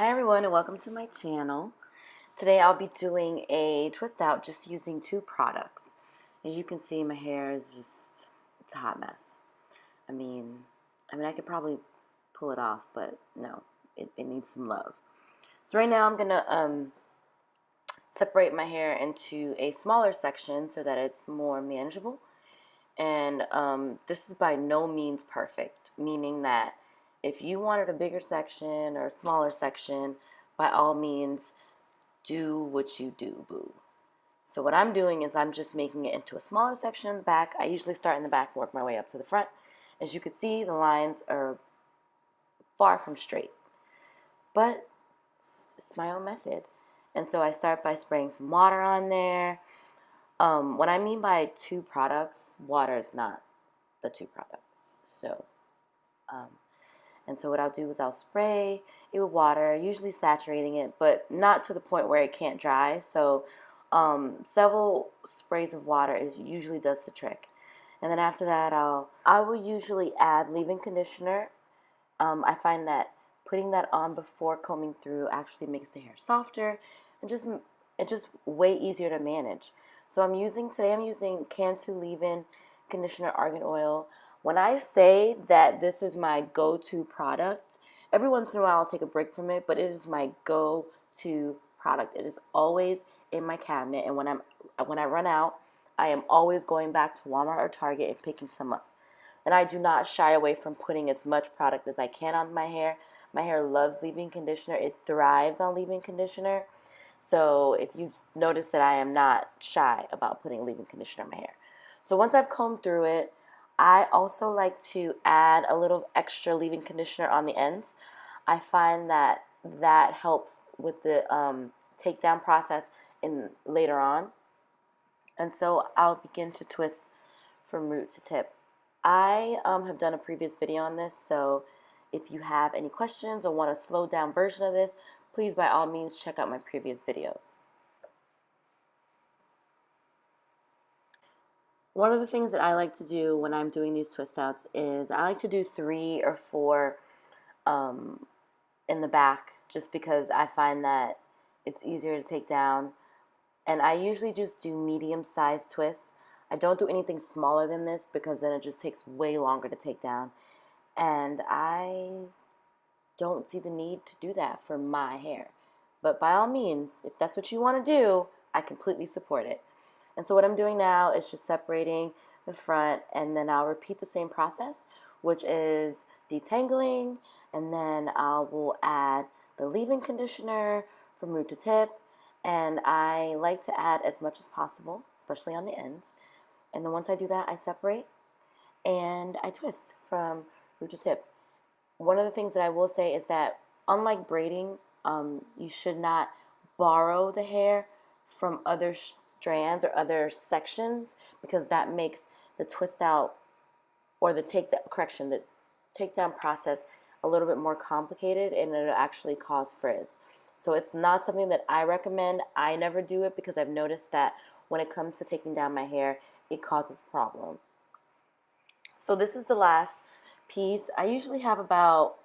Hi everyone and welcome to my channel. Today I'll be doing a twist out just using two products. As you can see, my hair is it's a hot mess. I mean I could probably pull it off, but no, it needs some love. So right now I'm gonna separate my hair into a smaller section so that it's more manageable. And this is by no means perfect, meaning that if you wanted a bigger section or a smaller section, by all means, do what you do, boo. So what I'm doing is I'm just making it into a smaller section in the back. I usually start in the back and work my way up to the front. As you can see, the lines are far from straight, but it's my own method. And so I start by spraying some water on there. What I mean by two products, water is not the two products. So, and so what I'll do is I'll spray it with water, usually saturating it, but not to the point where it can't dry. So, several sprays of water usually does the trick. And then after that, I will usually add leave-in conditioner. I find that putting that on before combing through actually makes the hair softer and just way easier to manage. So today I'm using Cantu leave-in conditioner argan oil. When I say that this is my go-to product, every once in a while I'll take a break from it, but it is my go-to product. It is always in my cabinet, and when I run out, I am always going back to Walmart or Target and picking some up. And I do not shy away from putting as much product as I can on my hair. My hair loves leave-in conditioner. It thrives on leave-in conditioner. So if you notice that I am not shy about putting leave-in conditioner in my hair. So once I've combed through it, I also like to add a little extra leave-in conditioner on the ends. I find that helps with the takedown process later on. And so I'll begin to twist from root to tip. I have done a previous video on this, so if you have any questions or want a slowed down version of this, please by all means check out my previous videos. One of the things that I like to do when I'm doing these twist outs is I like to do 3 or 4 in the back, just because I find that it's easier to take down. And I usually just do medium-sized twists. I don't do anything smaller than this because then it just takes way longer to take down. And I don't see the need to do that for my hair. But by all means, if that's what you want to do, I completely support it. And so what I'm doing now is just separating the front, and then I'll repeat the same process, which is detangling, and then I will add the leave-in conditioner from root to tip, and I like to add as much as possible, especially on the ends. And then once I do that, I separate and I twist from root to tip. One of the things that I will say is that unlike braiding, you should not borrow the hair from other strands or other sections, because that makes the twist out or the takedown process a little bit more complicated, and it'll actually cause frizz. So it's not something that I recommend. I never do it because I've noticed that when it comes to taking down my hair, it causes problem. So this is the last piece. I usually have about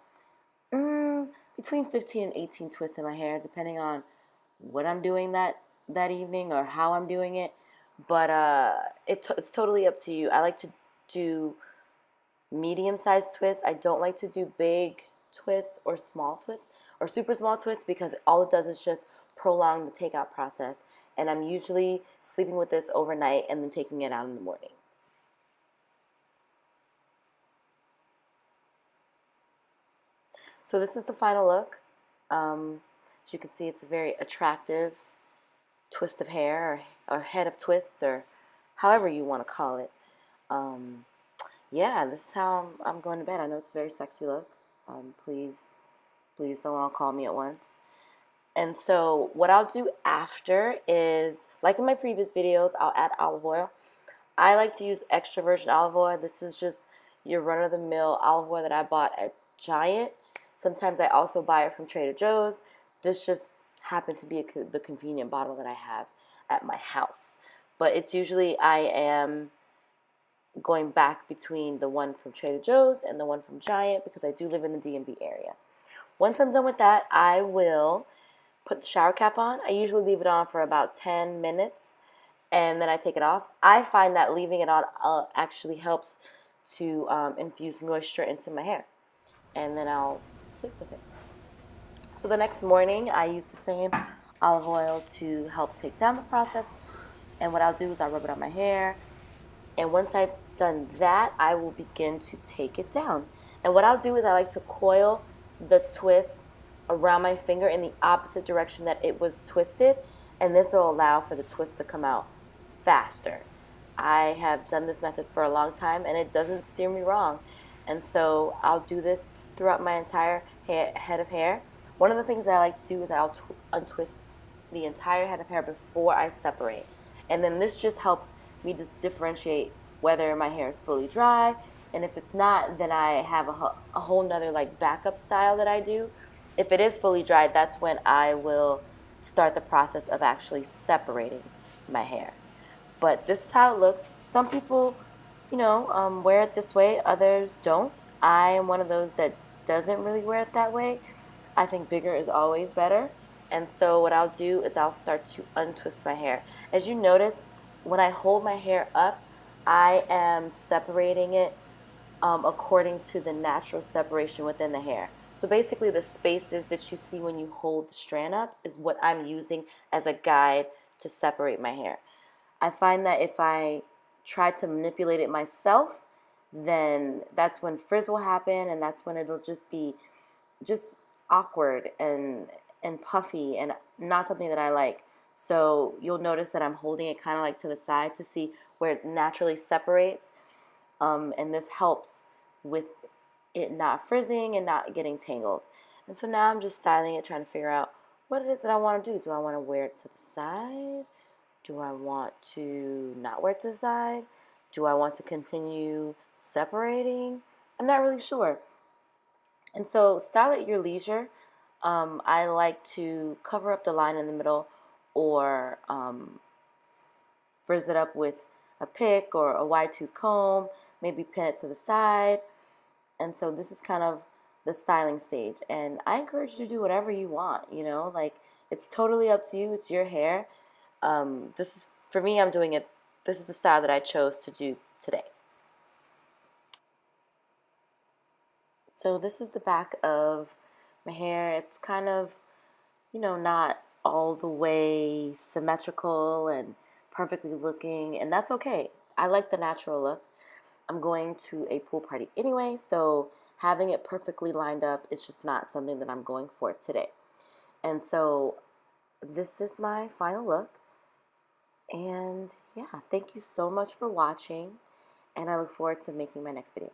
between 15 and 18 twists in my hair, depending on what I'm doing that evening or how I'm doing it. But it's totally up to you. I like to do medium-sized twists. I don't like to do big twists or small twists or super small twists, because all it does is just prolong the takeout process. And I'm usually sleeping with this overnight and then taking it out in the morning. So this is the final look. As you can see, it's a very attractive twist of hair, or head of twists, or however you want to call it. Yeah, this is how I'm going to bed. I know it's a very sexy look. Please don't all call me at once. And so what I'll do after is, like in my previous videos, I'll add olive oil. I like to use extra virgin olive oil. This is just your run-of-the-mill olive oil that I bought at Giant. Sometimes I also buy it from Trader Joe's. This just happened to be the convenient bottle that I have at my house. But it's usually, I am going back between the one from Trader Joe's and the one from Giant, because I do live in the DMV area. Once I'm done with that, I will put the shower cap on. I usually leave it on for about 10 minutes and then I take it off. I find that leaving it on actually helps to infuse moisture into my hair, and then I'll sleep with it. So the next morning, I use the same olive oil to help take down the process, and what I'll do is I'll rub it on my hair, and once I've done that, I will begin to take it down. And what I'll do is I like to coil the twist around my finger in the opposite direction that it was twisted, and this will allow for the twist to come out faster. I have done this method for a long time and it doesn't steer me wrong. And so I'll do this throughout my entire head of hair. One of the things I like to do is I'll untwist the entire head of hair before I separate. And then this just helps me just differentiate whether my hair is fully dry, and if it's not, then I have a whole nother like backup style that I do. If it is fully dried, that's when I will start the process of actually separating my hair. But this is how it looks. Some people, wear it this way, others don't. I am one of those that doesn't really wear it that way. I think bigger is always better. And so what I'll do is I'll start to untwist my hair. As you notice, when I hold my hair up, I am separating it according to the natural separation within the hair. So basically the spaces that you see when you hold the strand up is what I'm using as a guide to separate my hair. I find that if I try to manipulate it myself, then that's when frizz will happen, and that's when it'll just be just awkward and puffy and not something that I like. So you'll notice that I'm holding it kind of like to the side to see where it naturally separates, and this helps with it not frizzing and not getting tangled. And so now I'm just styling it, trying to figure out what it is that I want to do. Do I want to wear it to the side? Do I want to not wear it to the side? Do I want to continue separating? I'm not really sure. And so style at your leisure. I like to cover up the line in the middle, or frizz it up with a pick or a wide tooth comb, maybe pin it to the side. And so this is kind of the styling stage. And I encourage you to do whatever you want, like it's totally up to you. It's your hair. This is, for me, I'm doing it. This is the style that I chose to do today. So this is the back of my hair. It's kind of, not all the way symmetrical and perfectly looking, and that's okay. I like the natural look. I'm going to a pool party anyway, so having it perfectly lined up is just not something that I'm going for today. And so this is my final look. And yeah, thank you so much for watching, and I look forward to making my next video.